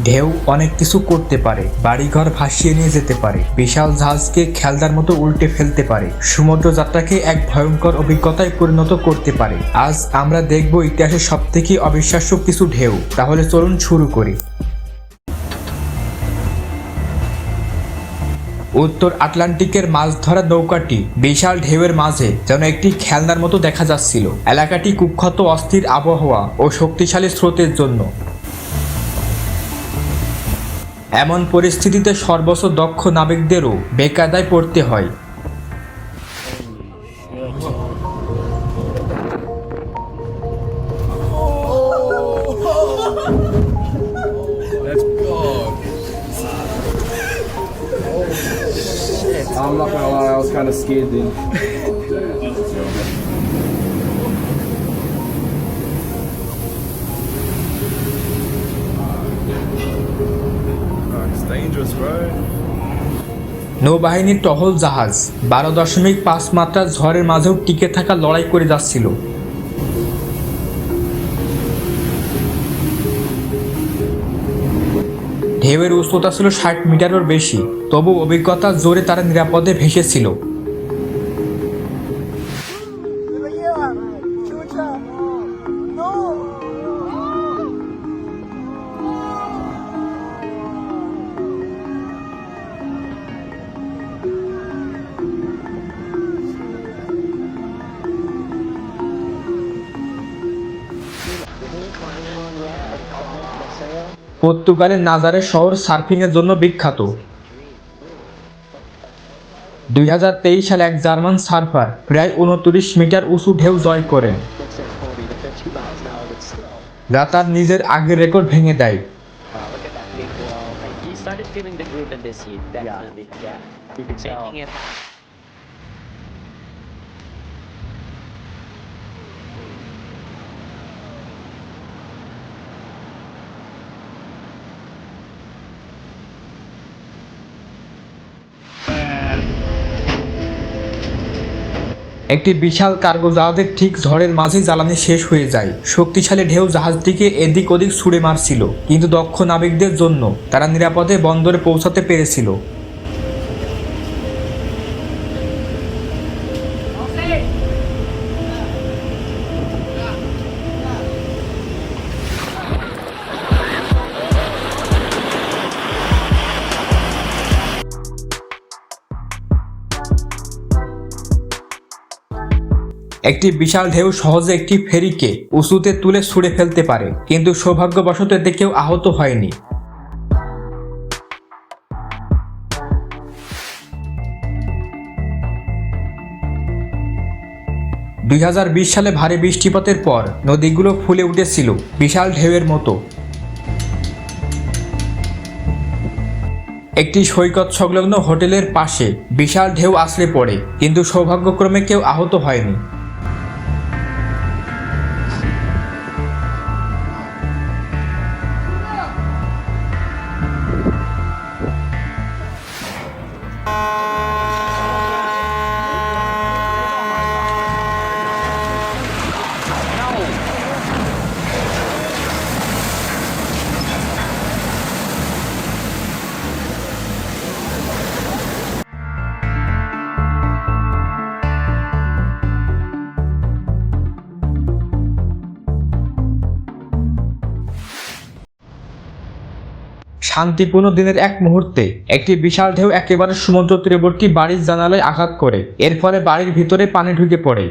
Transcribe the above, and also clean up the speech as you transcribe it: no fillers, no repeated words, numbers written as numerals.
ঢেউ অনেক কিছু করতে পারে, বাড়িঘর ভাসিয়ে নিয়ে যেতে পারে, বিশাল জাহাজকে খেলনার মতো উল্টে ফেলতে পারে, সমুদ্র যাত্রাকে এক ভয়ঙ্কর অভিজ্ঞতায় পরিণত করতে পারে। আজ আমরা দেখব ইতিহাসের সবথেকে অবিশ্বাস্য কিছু ঢেউ। তাহলে চলুন শুরু করি। উত্তর আটলান্টিকের মাছ ধরা নৌকাটি বিশাল ঢেউয়ের মাঝে যেন একটি খেলনার মতো দেখা যাচ্ছিল। এলাকাটি কুখ্যাত অস্থির আবহাওয়া ও শক্তিশালী স্রোতের জন্য। এমন পরিস্থিতিতে সর্বোচ্চ দক্ষ নাবিকদেরও বেকায়দায় পড়তে হয়। I'm not gonna lie, I was kind of scared then. It's dangerous, bro. নৌবাহিনীর টহল জাহাজ 12.5 মাত্রার ঝড়ের মাঝেও টিকে থাকা লড়াই করে যাচ্ছিল। ঢেউয়ের উচ্চতা ছিল 60 মিটারের বেশি, তবু অভিজ্ঞতার জোরে তারা নিরাপদে ভেসেছিল। পর্তুগালের নাজারের শহর সার্ফিংয়ের জন্য বিখ্যাত। 2023 সালে এক জার্মান সার্ফার প্রায় 29 মিটার উঁচু ঢেউ জয় করেন, যা তার নিজের আগের রেকর্ড ভেঙে দেয়। একটি বিশাল কার্গো জাহাজের ঠিক ঝড়ের মাঝেই জ্বালানি শেষ হয়ে যায়। শক্তিশালী ঢেউ জাহাজটিকে এদিক ওদিক ছুঁড়ে মারছিল, কিন্তু দক্ষ নাবিকদের জন্য তারা নিরাপদে বন্দরে পৌঁছাতে পেরেছিল। একটি বিশাল ঢেউ সহজে একটি ফেরিকে উঁচুতে তুলে ছুঁড়ে ফেলতে পারে, কিন্তু সৌভাগ্যবশত এতে কেউ আহত হয়নি। সালে ভারী বৃষ্টিপাতের পর নদীগুলো ফুলে উঠেছিল বিশাল ঢেউয়ের মতো। একটি সৈকত সংলগ্ন হোটেলের পাশে বিশাল ঢেউ আছড়ে পড়ে, কিন্তু সৌভাগ্যক্রমে কেউ আহত হয়নি। শান্তিপূর্ণ দিনের এক মুহূর্তে একটি বিশাল ঢেউ একেবারে সমুদ্র তীরবর্তী বাড়ির জানালায় আঘাত করে, এর ফলে বাড়ির ভিতরে পানি ঢুকে পড়ে।